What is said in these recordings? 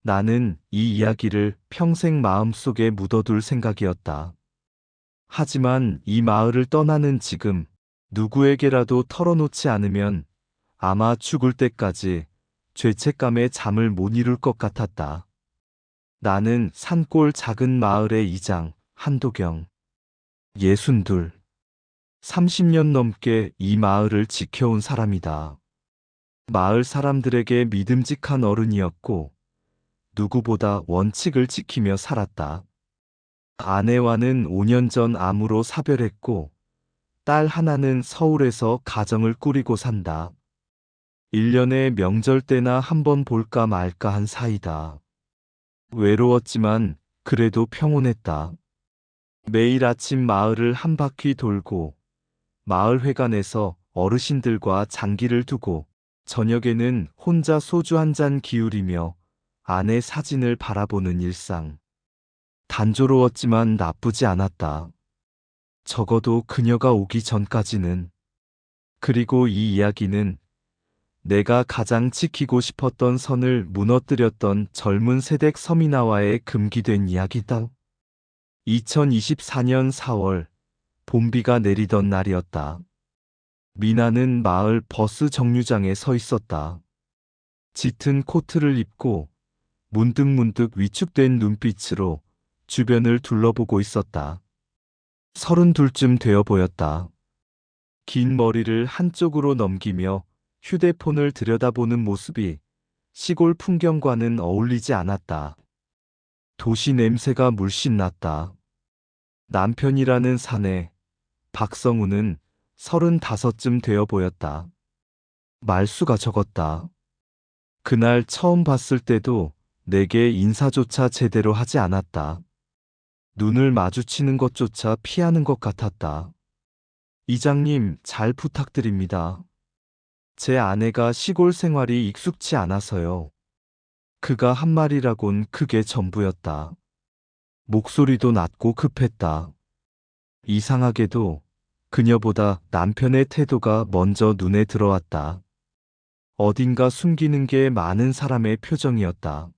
나는 이 이야기를 평생 마음속에 묻어둘 생각이었다. 하지만 이 마을을 떠나는 지금 누구에게라도 털어놓지 않으면 아마 죽을 때까지 죄책감에 잠을 못 이룰 것 같았다. 나는 산골 작은 마을의 이장 한도경. 62. 30년 넘게 이 마을을 지켜온 사람이다. 마을 사람들에게 믿음직한 어른이었고 누구보다 원칙을 지키며 살았다. 아내와는 5년 전 암으로 사별했고 딸 하나는 서울에서 가정을 꾸리고 산다. 1년에 명절 때나 한번 볼까 말까 한 사이다. 외로웠지만 그래도 평온했다. 매일 아침 마을을 한 바퀴 돌고 마을회관에서 어르신들과 장기를 두고 저녁에는 혼자 소주 한 잔 기울이며 아내 사진을 바라보는 일상. 단조로웠지만 나쁘지 않았다. 적어도 그녀가 오기 전까지는. 그리고 이 이야기는 내가 가장 지키고 싶었던 선을 무너뜨렸던 젊은 세댁 서민아와의 금기된 이야기다. 2024년 4월, 봄비가 내리던 날이었다. 미나는 마을 버스 정류장에 서 있었다. 짙은 코트를 입고 문득문득 위축된 눈빛으로 주변을 둘러보고 있었다. 32쯤 되어 보였다. 긴 머리를 한쪽으로 넘기며 휴대폰을 들여다보는 모습이 시골 풍경과는 어울리지 않았다. 도시 냄새가 물씬 났다. 남편이라는 사내, 박성우는 35쯤 되어 보였다. 말수가 적었다. 그날 처음 봤을 때도 내게 인사조차 제대로 하지 않았다. 눈을 마주치는 것조차 피하는 것 같았다. 이장님, 잘 부탁드립니다. 제 아내가 시골 생활이 익숙치 않아서요. 그가 한 말이라곤 그게 전부였다. 목소리도 낮고 급했다. 이상하게도 그녀보다 남편의 태도가 먼저 눈에 들어왔다. 어딘가 숨기는 게 많은 사람의 표정이었다.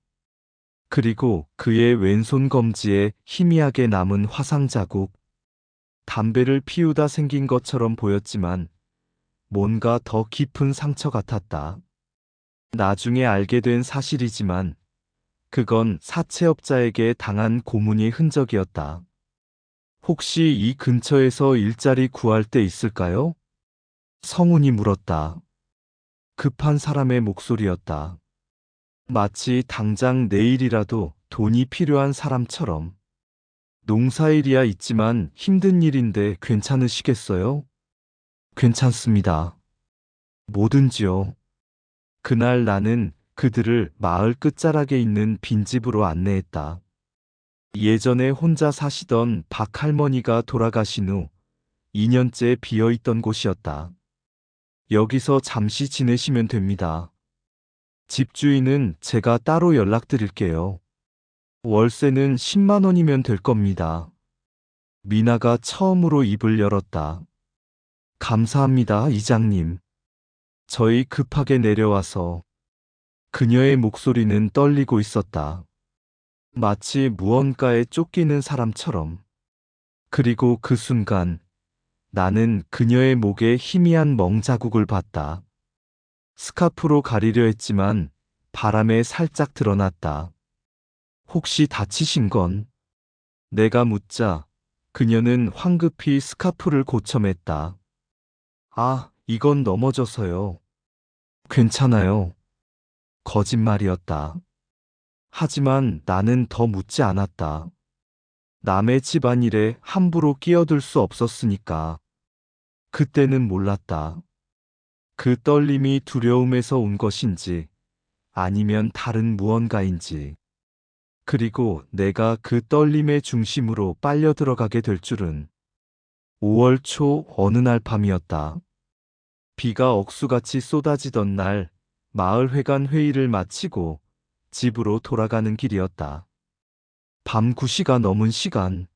그리고 그의 왼손 검지에 희미하게 남은 화상 자국. 담배를 피우다 생긴 것처럼 보였지만 뭔가 더 깊은 상처 같았다. 나중에 알게 된 사실이지만 그건 사채업자에게 당한 고문의 흔적이었다. 혹시 이 근처에서 일자리 구할 데 있을까요? 성훈이 물었다. 급한 사람의 목소리였다. 마치 당장 내일이라도 돈이 필요한 사람처럼. 농사일이야 있지만 힘든 일인데 괜찮으시겠어요? 괜찮습니다. 뭐든지요. 그날 나는 그들을 마을 끝자락에 있는 빈집으로 안내했다. 예전에 혼자 사시던 박 할머니가 돌아가신 후 2년째 비어있던 곳이었다. 여기서 잠시 지내시면 됩니다. 집주인은 제가 따로 연락드릴게요. 월세는 10만 원이면 될 겁니다. 미나가 처음으로 입을 열었다. 감사합니다, 이장님. 저희 급하게 내려와서. 그녀의 목소리는 떨리고 있었다. 마치 무언가에 쫓기는 사람처럼. 그리고 그 순간 나는 그녀의 목에 희미한 멍자국을 봤다. 스카프로 가리려 했지만 바람에 살짝 드러났다. 혹시 다치신 건? 내가 묻자 그녀는 황급히 스카프를 고쳐맸다. 아, 이건 넘어져서요. 괜찮아요. 거짓말이었다. 하지만 나는 더 묻지 않았다. 남의 집안일에 함부로 끼어들 수 없었으니까. 그때는 몰랐다. 그 떨림이 두려움에서 온 것인지 아니면 다른 무언가인지. 그리고 내가 그 떨림의 중심으로 빨려 들어가게 될 줄은. 5월 초 어느 날 밤이었다. 비가 억수같이 쏟아지던 날 마을회관 회의를 마치고 집으로 돌아가는 길이었다. 밤 9시가 넘은 시간.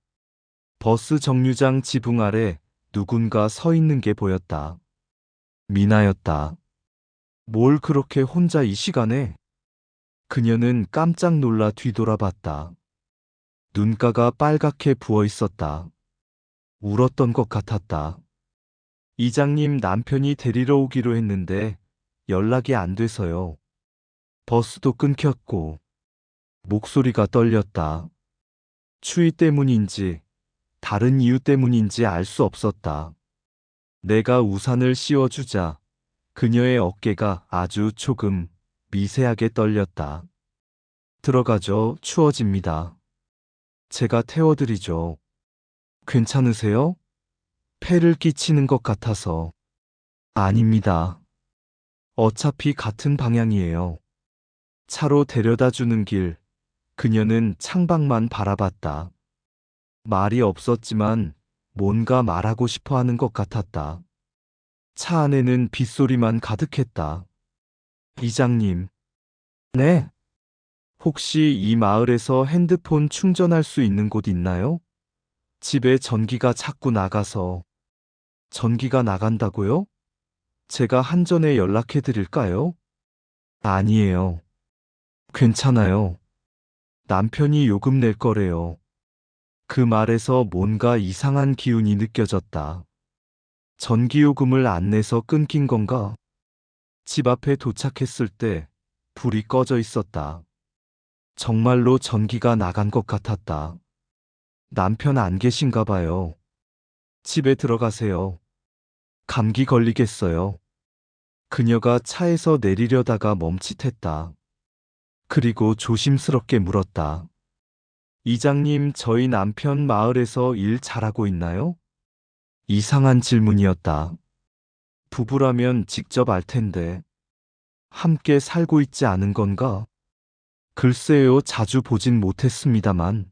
버스 정류장 지붕 아래 누군가 서 있는 게 보였다. 미나였다. 뭘 그렇게 혼자 이 시간에? 그녀는 깜짝 놀라 뒤돌아봤다. 눈가가 빨갛게 부어 있었다. 울었던 것 같았다. 이장님, 남편이 데리러 오기로 했는데 연락이 안 돼서요. 버스도 끊겼고. 목소리가 떨렸다. 추위 때문인지 다른 이유 때문인지 알 수 없었다. 내가 우산을 씌워주자 그녀의 어깨가 아주 조금 미세하게 떨렸다. 들어가죠. 추워집니다. 제가 태워드리죠. 괜찮으세요? 폐를 끼치는 것 같아서. 아닙니다. 어차피 같은 방향이에요. 차로 데려다 주는 길, 그녀는 창밖만 바라봤다. 말이 없었지만 뭔가 말하고 싶어 하는 것 같았다. 차 안에는 빗소리만 가득했다. 이장님. 네. 혹시 이 마을에서 핸드폰 충전할 수 있는 곳 있나요? 집에 전기가 자꾸 나가서. 전기가 나간다고요? 제가 한전에 연락해 드릴까요? 아니에요. 괜찮아요. 남편이 요금 낼 거래요. 그 말에서 뭔가 이상한 기운이 느껴졌다. 전기요금을 안 내서 끊긴 건가? 집 앞에 도착했을 때 불이 꺼져 있었다. 정말로 전기가 나간 것 같았다. 남편 안 계신가 봐요. 집에 들어가세요. 감기 걸리겠어요. 그녀가 차에서 내리려다가 멈칫했다. 그리고 조심스럽게 물었다. 이장님, 저희 남편 마을에서 일 잘하고 있나요? 이상한 질문이었다. 부부라면 직접 알 텐데. 함께 살고 있지 않은 건가? 글쎄요, 자주 보진 못했습니다만.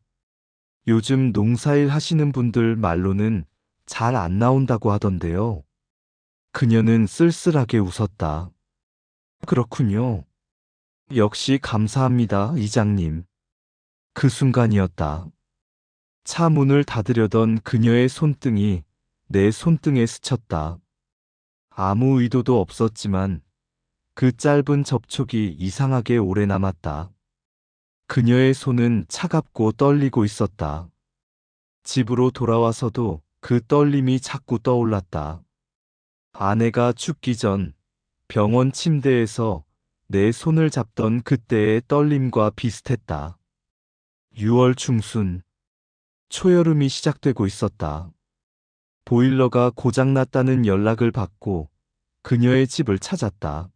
요즘 농사일 하시는 분들 말로는 잘 안 나온다고 하던데요. 그녀는 쓸쓸하게 웃었다. 그렇군요. 역시 감사합니다, 이장님. 그 순간이었다. 차 문을 닫으려던 그녀의 손등이 내 손등에 스쳤다. 아무 의도도 없었지만 그 짧은 접촉이 이상하게 오래 남았다. 그녀의 손은 차갑고 떨리고 있었다. 집으로 돌아와서도 그 떨림이 자꾸 떠올랐다. 아내가 죽기 전 병원 침대에서 내 손을 잡던 그때의 떨림과 비슷했다. 6월 중순, 초여름이 시작되고 있었다. 보일러가 고장났다는 연락을 받고 그녀의 집을 찾았다.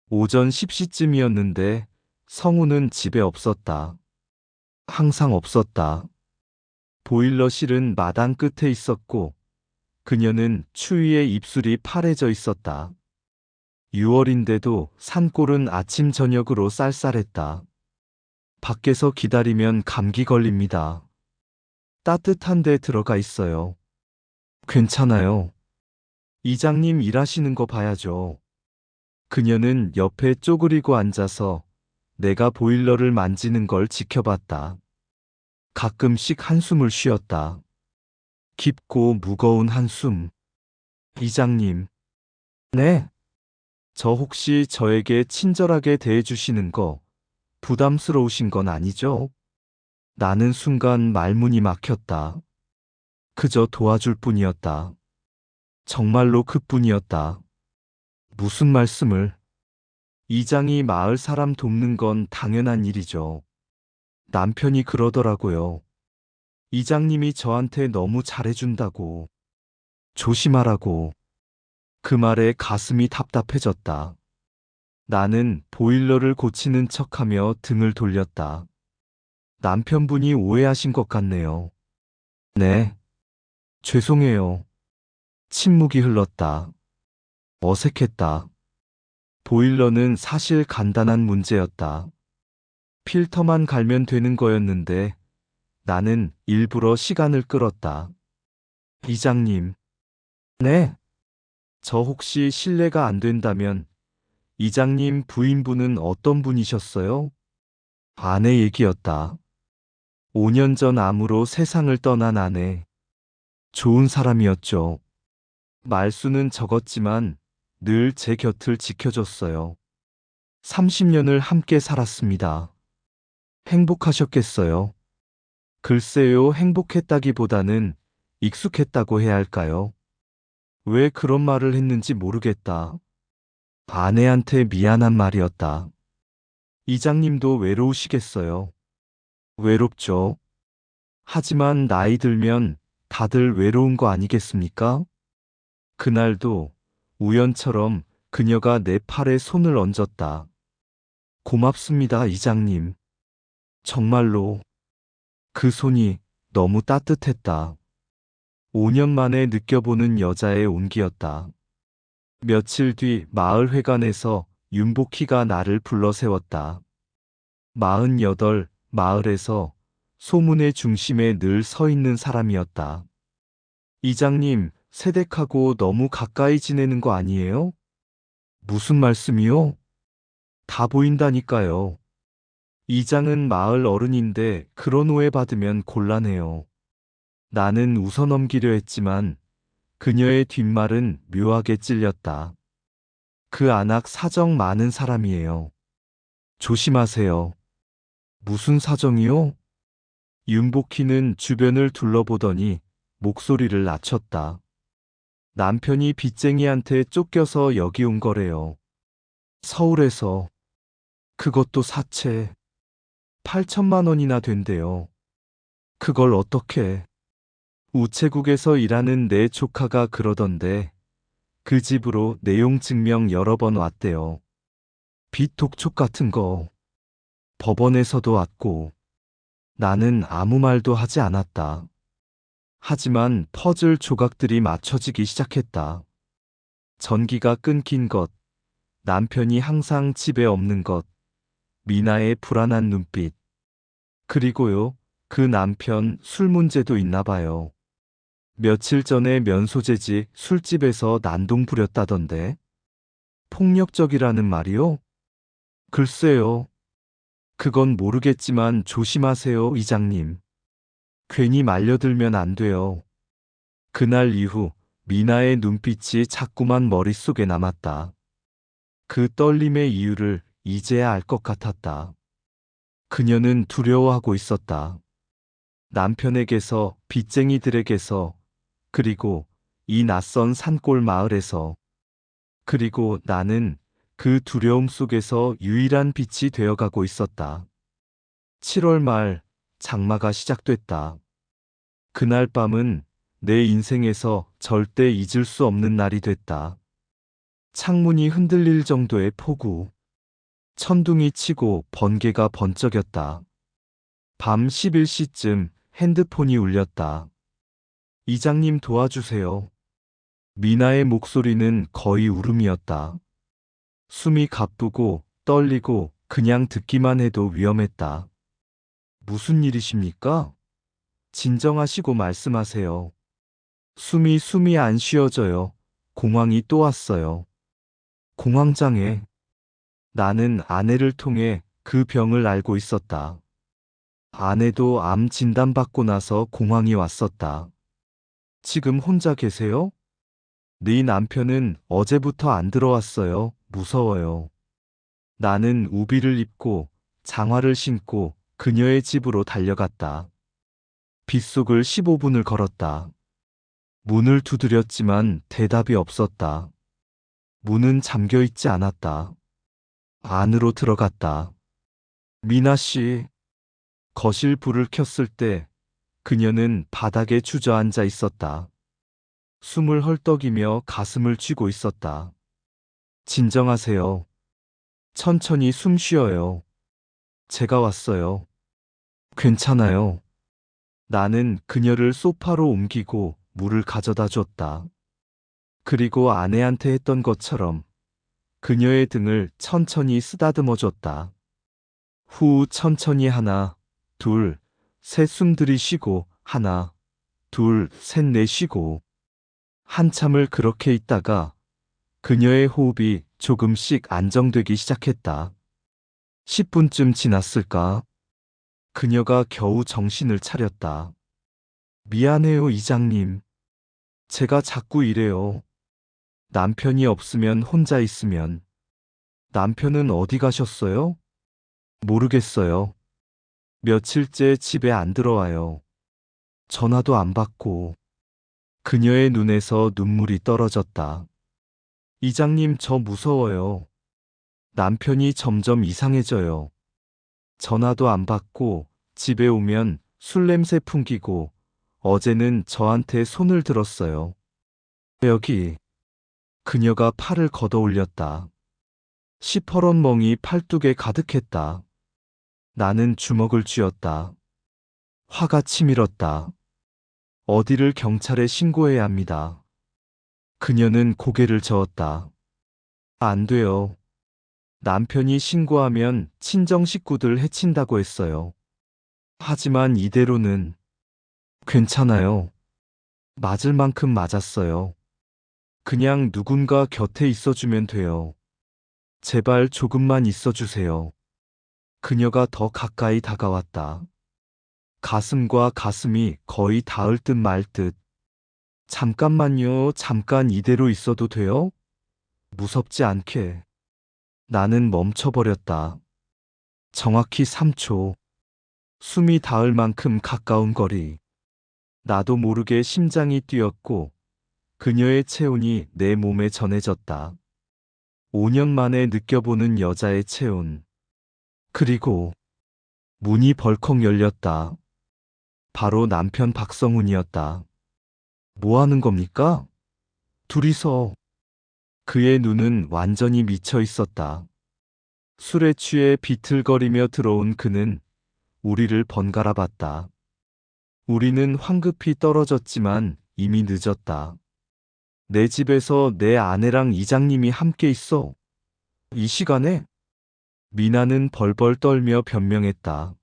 오전 10시쯤이었는데 성우는 집에 없었다. 항상 없었다. 보일러실은 마당 끝에 있었고 그녀는 추위에 입술이 파래져 있었다. 6월인데도 산골은 아침 저녁으로 쌀쌀했다. 밖에서 기다리면 감기 걸립니다. 따뜻한 데 들어가 있어요. 괜찮아요. 이장님 일하시는 거 봐야죠. 그녀는 옆에 쪼그리고 앉아서 내가 보일러를 만지는 걸 지켜봤다. 가끔씩 한숨을 쉬었다. 깊고 무거운 한숨. 이장님. 네. 저 혹시 저에게 친절하게 대해주시는 거 부담스러우신 건 아니죠? 나는 순간 말문이 막혔다. 그저 도와줄 뿐이었다. 정말로 그뿐이었다. 무슨 말씀을? 이장이 마을 사람 돕는 건 당연한 일이죠. 남편이 그러더라고요. 이장님이 저한테 너무 잘해준다고. 조심하라고. 그 말에 가슴이 답답해졌다. 나는 보일러를 고치는 척하며 등을 돌렸다. 남편분이 오해하신 것 같네요. 네. 죄송해요. 침묵이 흘렀다. 어색했다. 보일러는 사실 간단한 문제였다. 필터만 갈면 되는 거였는데 나는 일부러 시간을 끌었다. 이장님. 네. 저 혹시 실례가 안 된다면 이장님 부인분은 어떤 분이셨어요? 아내 얘기였다. 5년 전 암으로 세상을 떠난 아내. 좋은 사람이었죠. 말수는 적었지만 늘 제 곁을 지켜줬어요. 30년을 함께 살았습니다. 행복하셨겠어요? 글쎄요, 행복했다기보다는 익숙했다고 해야 할까요? 왜 그런 말을 했는지 모르겠다. 아내한테 미안한 말이었다. 이장님도 외로우시겠어요? 외롭죠. 하지만 나이 들면 다들 외로운 거 아니겠습니까? 그날도 우연처럼 그녀가 내 팔에 손을 얹었다. 고맙습니다, 이장님. 정말로 그 손이 너무 따뜻했다. 5년 만에 느껴보는 여자의 온기였다. 며칠 뒤 마을회관에서 윤복희가 나를 불러 세웠다. 48, 마을에서 소문의 중심에 늘 서 있는 사람이었다. 이장님, 세댁하고 너무 가까이 지내는 거 아니에요? 무슨 말씀이요? 다 보인다니까요. 이장은 마을 어른인데 그런 오해 받으면 곤란해요. 나는 웃어넘기려 했지만 그녀의 뒷말은 묘하게 찔렸다. 그 안악 사정 많은 사람이에요. 조심하세요. 무슨 사정이요? 윤복희는 주변을 둘러보더니 목소리를 낮췄다. 남편이 빚쟁이한테 쫓겨서 여기 온 거래요. 서울에서. 그것도 사채 8천만 원이나 된대요. 그걸 어떻게? 우체국에서 일하는 내 조카가 그러던데 그 집으로 내용 증명 여러 번 왔대요. 빚 독촉 같은 거 법원에서도 왔고. 나는 아무 말도 하지 않았다. 하지만 퍼즐 조각들이 맞춰지기 시작했다. 전기가 끊긴 것, 남편이 항상 집에 없는 것, 미나의 불안한 눈빛. 그리고요, 그 남편 술 문제도 있나 봐요. 며칠 전에 면소재지 술집에서 난동 부렸다던데. 폭력적이라는 말이요? 글쎄요. 그건 모르겠지만 조심하세요, 이장님. 괜히 말려들면 안 돼요. 그날 이후 미나의 눈빛이 자꾸만 머릿속에 남았다. 그 떨림의 이유를 이제야 알 것 같았다. 그녀는 두려워하고 있었다. 남편에게서, 빚쟁이들에게서, 그리고 이 낯선 산골 마을에서. 그리고 나는 그 두려움 속에서 유일한 빛이 되어가고 있었다. 7월 말, 장마가 시작됐다. 그날 밤은 내 인생에서 절대 잊을 수 없는 날이 됐다. 창문이 흔들릴 정도의 폭우. 천둥이 치고 번개가 번쩍였다. 밤 11시쯤 핸드폰이 울렸다. 이장님 도와주세요. 미나의 목소리는 거의 울음이었다. 숨이 가쁘고 떨리고 그냥 듣기만 해도 위험했다. 무슨 일이십니까? 진정하시고 말씀하세요. 숨이 안 쉬어져요. 공황이 또 왔어요. 공황장애. 나는 아내를 통해 그 병을 알고 있었다. 아내도 암 진단받고 나서 공황이 왔었다. 지금 혼자 계세요? 네 남편은 어제부터 안 들어왔어요. 무서워요. 나는 우비를 입고 장화를 신고 그녀의 집으로 달려갔다. 빗속을 15분을 걸었다. 문을 두드렸지만 대답이 없었다. 문은 잠겨 있지 않았다. 안으로 들어갔다. 미나 씨. 거실 불을 켰을 때 그녀는 바닥에 주저앉아 있었다. 숨을 헐떡이며 가슴을 쥐고 있었다. 진정하세요. 천천히 숨 쉬어요. 제가 왔어요. 괜찮아요. 나는 그녀를 소파로 옮기고 물을 가져다 줬다. 그리고 아내한테 했던 것처럼 그녀의 등을 천천히 쓰다듬어 줬다. 후 천천히 하나, 둘, 셋 숨 들이쉬고 하나, 둘, 셋 내쉬고. 한참을 그렇게 있다가 그녀의 호흡이 조금씩 안정되기 시작했다. 10분쯤 지났을까? 그녀가 겨우 정신을 차렸다. 미안해요, 이장님. 제가 자꾸 이래요. 남편이 없으면 혼자 있으면. 남편은 어디 가셨어요? 모르겠어요. 며칠째 집에 안 들어와요. 전화도 안 받고. 그녀의 눈에서 눈물이 떨어졌다. 이장님, 저 무서워요. 남편이 점점 이상해져요. 전화도 안 받고 집에 오면 술 냄새 풍기고 어제는 저한테 손을 들었어요. 여기. 그녀가 팔을 걷어 올렸다. 시퍼런 멍이 팔뚝에 가득했다. 나는 주먹을 쥐었다. 화가 치밀었다. 어디를 경찰에 신고해야 합니다. 그녀는 고개를 저었다. 안 돼요. 남편이 신고하면 친정 식구들 해친다고 했어요. 하지만 이대로는 괜찮아요. 맞을 만큼 맞았어요. 그냥 누군가 곁에 있어주면 돼요. 제발 조금만 있어주세요. 그녀가 더 가까이 다가왔다. 가슴과 가슴이 거의 닿을 듯 말 듯. 잠깐만요, 잠깐 이대로 있어도 돼요? 무섭지 않게. 나는 멈춰버렸다. 정확히 3초. 숨이 닿을 만큼 가까운 거리. 나도 모르게 심장이 뛰었고 그녀의 체온이 내 몸에 전해졌다. 5년 만에 느껴보는 여자의 체온. 그리고 문이 벌컥 열렸다. 바로 남편 박성훈이었다. 뭐 하는 겁니까? 둘이서. 그의 눈은 완전히 미쳐 있었다. 술에 취해 비틀거리며 들어온 그는 우리를 번갈아 봤다. 우리는 황급히 떨어졌지만 이미 늦었다. 내 집에서 내 아내랑 이장님이 함께 있어. 이 시간에? 미나는 벌벌 떨며 변명했다.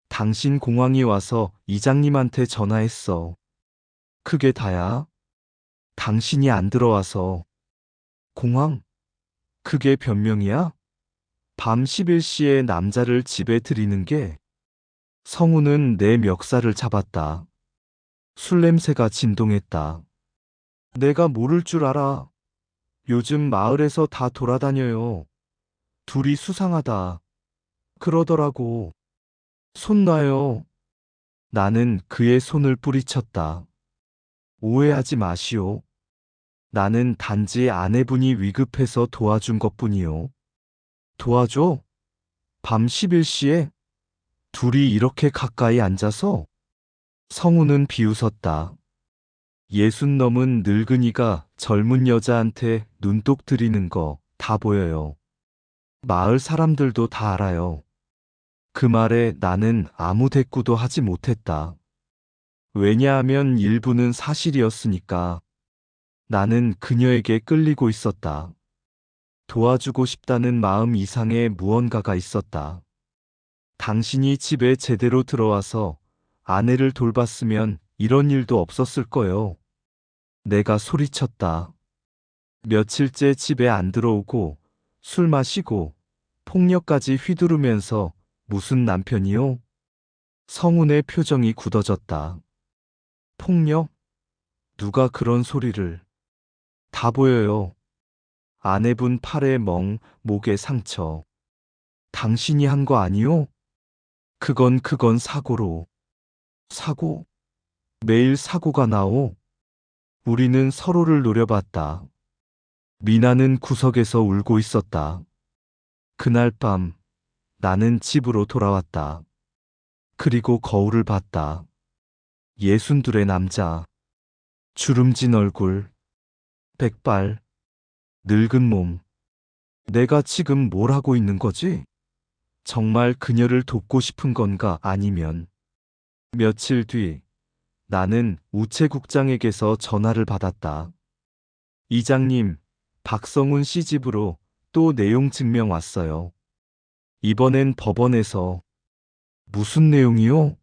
당신 공항이 와서 이장님한테 전화했어. 그게 다야. 당신이 안 들어와서. 공항? 그게 변명이야? 밤 11시에 남자를 집에 들이는 게. 성우는 내 멱살을 잡았다. 술 냄새가 진동했다. 내가 모를 줄 알아. 요즘 마을에서 다 돌아다녀요. 둘이 수상하다. 그러더라고. 손 놔요. 나는 그의 손을 뿌리쳤다. 오해하지 마시오. 나는 단지 아내분이 위급해서 도와준 것뿐이요. 도와줘? 밤 11시에? 둘이 이렇게 가까이 앉아서? 성우는 비웃었다. 60 넘은 늙은이가 젊은 여자한테 눈독 들이는 거 다 보여요. 마을 사람들도 다 알아요. 그 말에 나는 아무 대꾸도 하지 못했다. 왜냐하면 일부는 사실이었으니까. 나는 그녀에게 끌리고 있었다. 도와주고 싶다는 마음 이상의 무언가가 있었다. 당신이 집에 제대로 들어와서 아내를 돌봤으면 이런 일도 없었을 거요. 내가 소리쳤다. 며칠째 집에 안 들어오고 술 마시고 폭력까지 휘두르면서 무슨 남편이요? 성운의 표정이 굳어졌다. 폭력? 누가 그런 소리를. 다 보여요. 아내분 팔에 멍, 목에 상처. 당신이 한 거 아니요? 그건 사고로. 사고? 매일 사고가 나오. 우리는 서로를 노려봤다. 미나는 구석에서 울고 있었다. 그날 밤 나는 집으로 돌아왔다. 그리고 거울을 봤다. 62의 남자. 주름진 얼굴. 백발. 늙은 몸. 내가 지금 뭘 하고 있는 거지? 정말 그녀를 돕고 싶은 건가 아니면. 며칠 뒤 나는 우체국장에게서 전화를 받았다. 이장님, 박성훈 씨 집으로 또 내용 증명 왔어요. 이번엔 법원에서. 무슨 내용이요?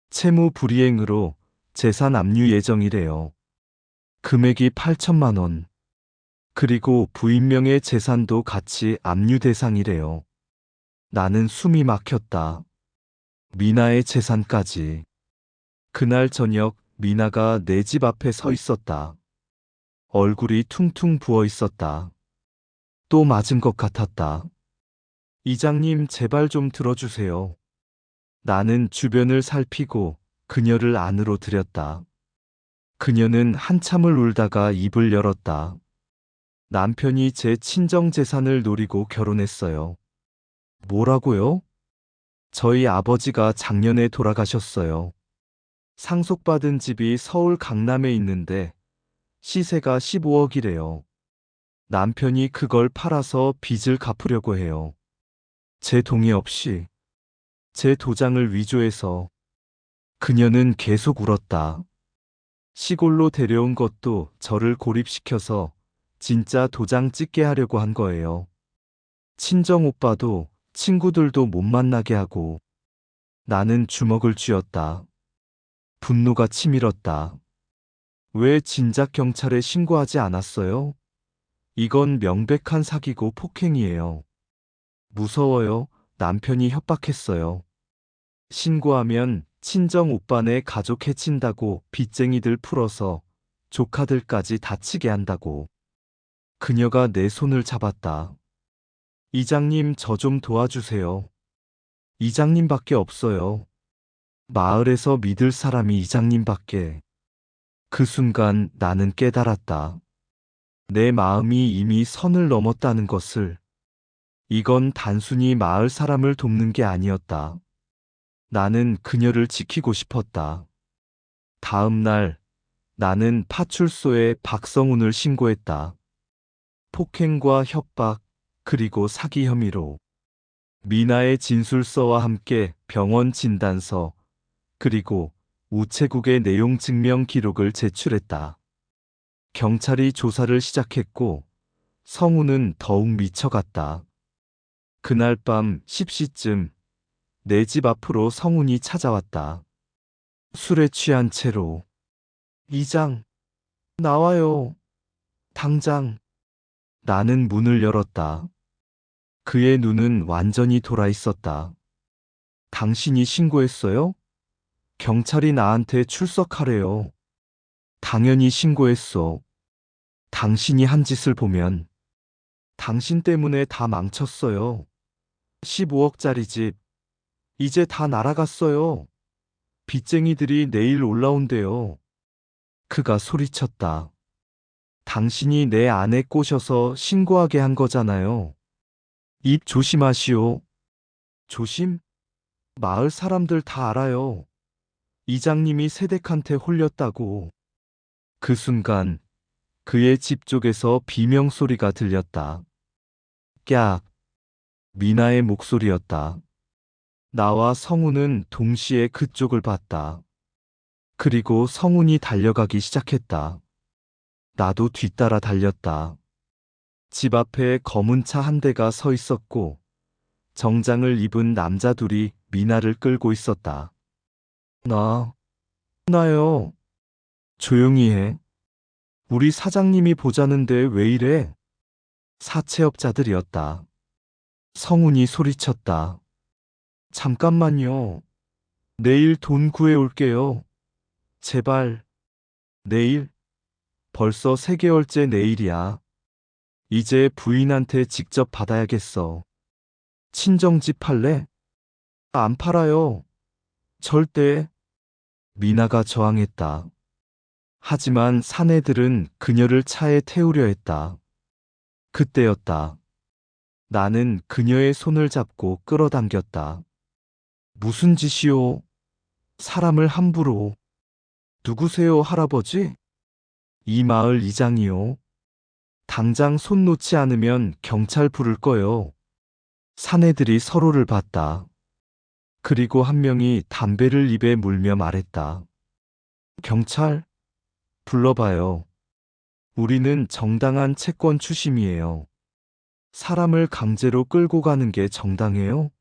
채무 불이행으로 재산 압류 예정이래요. 금액이 8천만 원. 그리고 부인명의 재산도 같이 압류 대상이래요. 나는 숨이 막혔다. 미나의 재산까지. 그날 저녁 미나가 내 집 앞에 서 있었다. 얼굴이 퉁퉁 부어 있었다. 또 맞은 것 같았다. 이장님, 제발 좀 들어주세요. 나는 주변을 살피고 그녀를 안으로 들였다. 그녀는 한참을 울다가 입을 열었다. 남편이 제 친정 재산을 노리고 결혼했어요. 뭐라고요? 저희 아버지가 작년에 돌아가셨어요. 상속받은 집이 서울 강남에 있는데 시세가 15억이래요. 남편이 그걸 팔아서 빚을 갚으려고 해요. 제 동의 없이 제 도장을 위조해서. 그녀는 계속 울었다. 시골로 데려온 것도 저를 고립시켜서 진짜 도장 찍게 하려고 한 거예요. 친정 오빠도 친구들도 못 만나게 하고. 나는 주먹을 쥐었다. 분노가 치밀었다. 왜 진작 경찰에 신고하지 않았어요? 이건 명백한 사기고 폭행이에요. 무서워요. 남편이 협박했어요. 신고하면 친정 오빠네 가족 해친다고 빚쟁이들 풀어서 조카들까지 다치게 한다고. 그녀가 내 손을 잡았다. 이장님, 저 좀 도와주세요. 이장님밖에 없어요. 마을에서 믿을 사람이 이장님밖에. 그 순간 나는 깨달았다. 내 마음이 이미 선을 넘었다는 것을. 이건 단순히 마을 사람을 돕는 게 아니었다. 나는 그녀를 지키고 싶었다. 다음 날 나는 파출소에 박성훈을 신고했다. 폭행과 협박, 그리고 사기 혐의로. 미나의 진술서와 함께 병원 진단서, 그리고 우체국의 내용 증명 기록을 제출했다. 경찰이 조사를 시작했고 성우는 더욱 미쳐갔다. 그날 밤 10시쯤 내 집 앞으로 성훈이 찾아왔다. 술에 취한 채로. 이장, 나와요. 당장. 나는 문을 열었다. 그의 눈은 완전히 돌아 있었다. 당신이 신고했어요? 경찰이 나한테 출석하래요. 당연히 신고했어. 당신이 한 짓을 보면 당신 때문에 다 망쳤어요. 15억짜리 집, 이제 다 날아갔어요. 빚쟁이들이 내일 올라온대요. 그가 소리쳤다. 당신이 내 안에 꼬셔서 신고하게 한 거잖아요. 입 조심하시오. 조심? 마을 사람들 다 알아요. 이장님이 세댁한테 홀렸다고. 그 순간 그의 집 쪽에서 비명소리가 들렸다. 깍. 미나의 목소리였다. 나와 성훈은 동시에 그쪽을 봤다. 그리고 성훈이 달려가기 시작했다. 나도 뒤따라 달렸다. 집 앞에 검은 차 한 대가 서 있었고 정장을 입은 남자 둘이 미나를 끌고 있었다. 나요. 조용히 해. 우리 사장님이 보자는데 왜 이래? 사채업자들이었다. 성훈이 소리쳤다. 잠깐만요. 내일 돈 구해올게요. 제발. 내일? 벌써 3개월째 내일이야. 이제 부인한테 직접 받아야겠어. 친정집 팔래? 안 팔아요. 절대. 미나가 저항했다. 하지만 사내들은 그녀를 차에 태우려 했다. 그때였다. 나는 그녀의 손을 잡고 끌어당겼다. 무슨 짓이오? 사람을 함부로. 누구세요, 할아버지? 이 마을 이장이요. 당장 손 놓지 않으면 경찰 부를 거요. 사내들이 서로를 봤다. 그리고 한 명이 담배를 입에 물며 말했다. 경찰? 불러봐요. 우리는 정당한 채권 추심이에요. 사람을 강제로 끌고 가는 게 정당해요?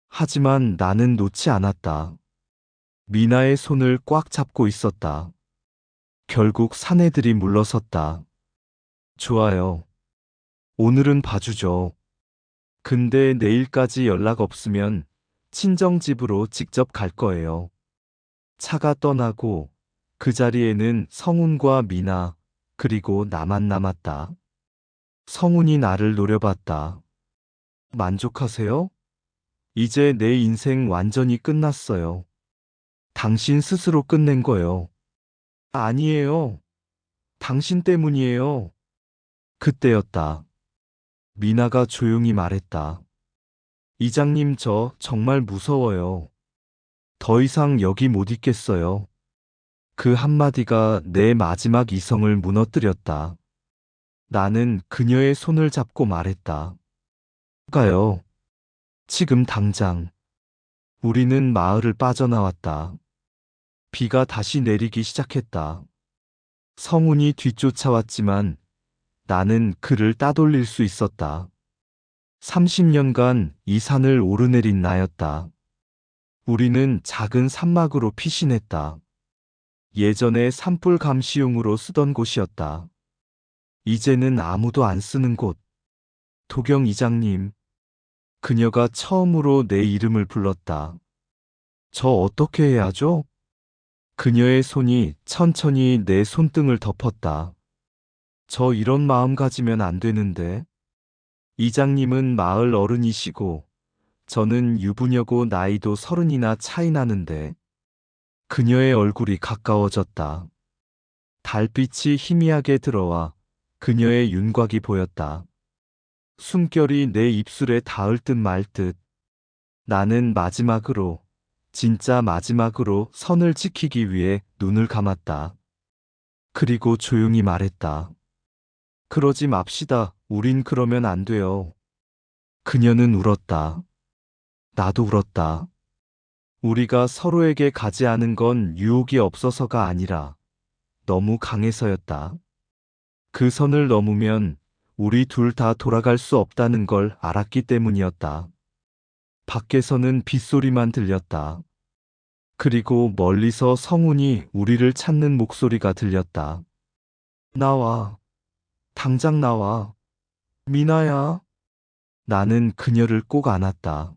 하지만 나는 놓지 않았다. 미나의 손을 꽉 잡고 있었다. 결국 사내들이 물러섰다. 좋아요. 오늘은 봐주죠. 근데 내일까지 연락 없으면 친정집으로 직접 갈 거예요. 차가 떠나고 그 자리에는 성훈과 미나, 그리고 나만 남았다. 성훈이 나를 노려봤다. 만족하세요? 이제 내 인생 완전히 끝났어요. 당신 스스로 끝낸 거요. 아니에요. 당신 때문이에요. 그때였다. 미나가 조용히 말했다. 이장님, 저 정말 무서워요. 더 이상 여기 못 있겠어요. 그 한마디가 내 마지막 이성을 무너뜨렸다. 나는 그녀의 손을 잡고 말했다. 가요. 지금 당장. 우리는 마을을 빠져나왔다. 비가 다시 내리기 시작했다. 성훈이 뒤쫓아왔지만 나는 그를 따돌릴 수 있었다. 30년간 이 산을 오르내린 나였다. 우리는 작은 산막으로 피신했다. 예전에 산불 감시용으로 쓰던 곳이었다. 이제는 아무도 안 쓰는 곳. 도경 이장님. 그녀가 처음으로 내 이름을 불렀다. 저 어떻게 해야 하죠? 그녀의 손이 천천히 내 손등을 덮었다. 저 이런 마음 가지면 안 되는데. 이장님은 마을 어른이시고 저는 유부녀고 나이도 30이나 차이 나는데. 그녀의 얼굴이 가까워졌다. 달빛이 희미하게 들어와 그녀의 윤곽이 보였다. 숨결이 내 입술에 닿을 듯 말 듯. 나는 마지막으로, 진짜 마지막으로 선을 지키기 위해 눈을 감았다. 그리고 조용히 말했다. 그러지 맙시다. 우린 그러면 안 돼요. 그녀는 울었다. 나도 울었다. 우리가 서로에게 가지 않은 건 유혹이 없어서가 아니라 너무 강해서였다. 그 선을 넘으면 우리 둘 다 돌아갈 수 없다는 걸 알았기 때문이었다. 밖에서는 빗소리만 들렸다. 그리고 멀리서 성훈이 우리를 찾는 목소리가 들렸다. 나와. 당장 나와. 미나야. 나는 그녀를 꼭 안았다.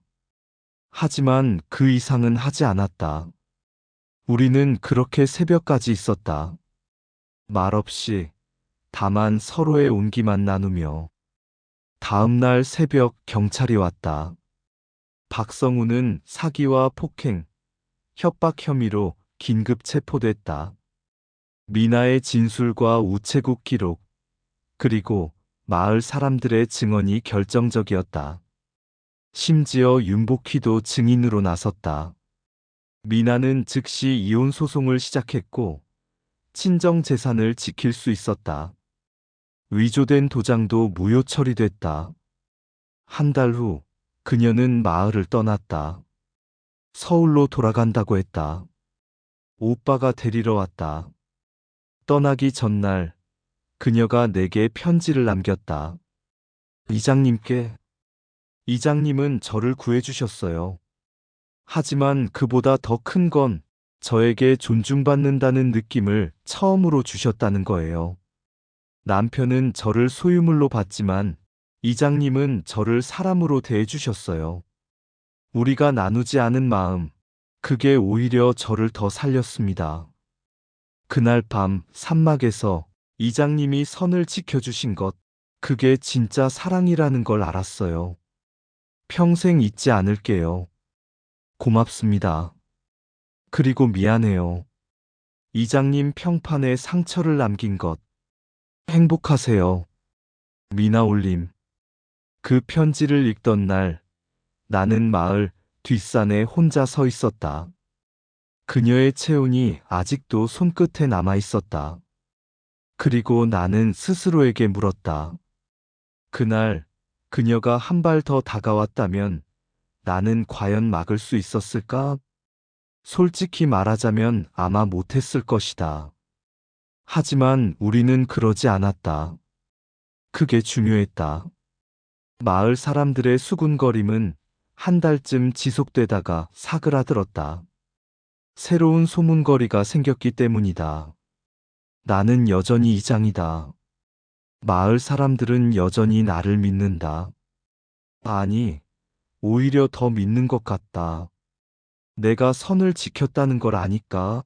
하지만 그 이상은 하지 않았다. 우리는 그렇게 새벽까지 있었다. 말없이, 다만 서로의 온기만 나누며. 다음 날 새벽 경찰이 왔다. 박성우는 사기와 폭행, 협박 혐의로 긴급 체포됐다. 미나의 진술과 우체국 기록, 그리고 마을 사람들의 증언이 결정적이었다. 심지어 윤복희도 증인으로 나섰다. 미나는 즉시 이혼 소송을 시작했고 친정 재산을 지킬 수 있었다. 위조된 도장도 무효 처리됐다. 한 달 후 그녀는 마을을 떠났다. 서울로 돌아간다고 했다. 오빠가 데리러 왔다. 떠나기 전날 그녀가 내게 편지를 남겼다. 이장님께. 이장님은 저를 구해주셨어요. 하지만 그보다 더 큰 건 저에게 존중받는다는 느낌을 처음으로 주셨다는 거예요. 남편은 저를 소유물로 봤지만 이장님은 저를 사람으로 대해주셨어요. 우리가 나누지 않은 마음, 그게 오히려 저를 더 살렸습니다. 그날 밤 산막에서 이장님이 선을 지켜주신 것, 그게 진짜 사랑이라는 걸 알았어요. 평생 잊지 않을게요. 고맙습니다. 그리고 미안해요. 이장님 평판에 상처를 남긴 것. 행복하세요. 미나 올림. 그 편지를 읽던 날, 나는 마을 뒷산에 혼자 서 있었다. 그녀의 체온이 아직도 손끝에 남아 있었다. 그리고 나는 스스로에게 물었다. 그날 그녀가 한 발 더 다가왔다면 나는 과연 막을 수 있었을까? 솔직히 말하자면 아마 못했을 것이다. 하지만 우리는 그러지 않았다. 그게 중요했다. 마을 사람들의 수군거림은 한 달쯤 지속되다가 사그라들었다. 새로운 소문거리가 생겼기 때문이다. 나는 여전히 이장이다. 마을 사람들은 여전히 나를 믿는다. 아니, 오히려 더 믿는 것 같다. 내가 선을 지켰다는 걸 아니까.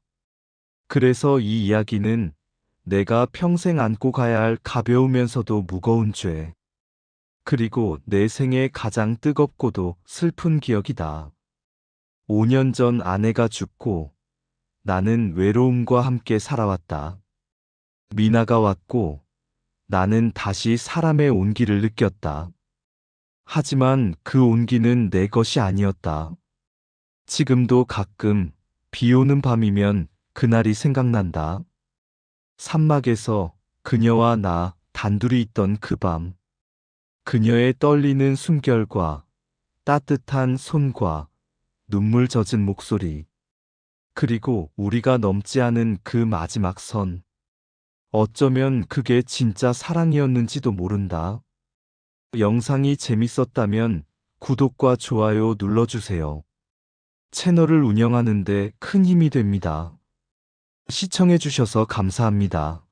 그래서 이 이야기는 내가 평생 안고 가야 할 가벼우면서도 무거운 죄. 그리고 내 생애 가장 뜨겁고도 슬픈 기억이다. 5년 전 아내가 죽고 나는 외로움과 함께 살아왔다. 미나가 왔고 나는 다시 사람의 온기를 느꼈다. 하지만 그 온기는 내 것이 아니었다. 지금도 가끔 비 오는 밤이면 그날이 생각난다. 산막에서 그녀와 나 단둘이 있던 그 밤. 그녀의 떨리는 숨결과 따뜻한 손과 눈물 젖은 목소리. 그리고 우리가 넘지 않은 그 마지막 선. 어쩌면 그게 진짜 사랑이었는지도 모른다. 영상이 재밌었다면 구독과 좋아요 눌러주세요. 채널을 운영하는데 큰 힘이 됩니다. 시청해주셔서 감사합니다.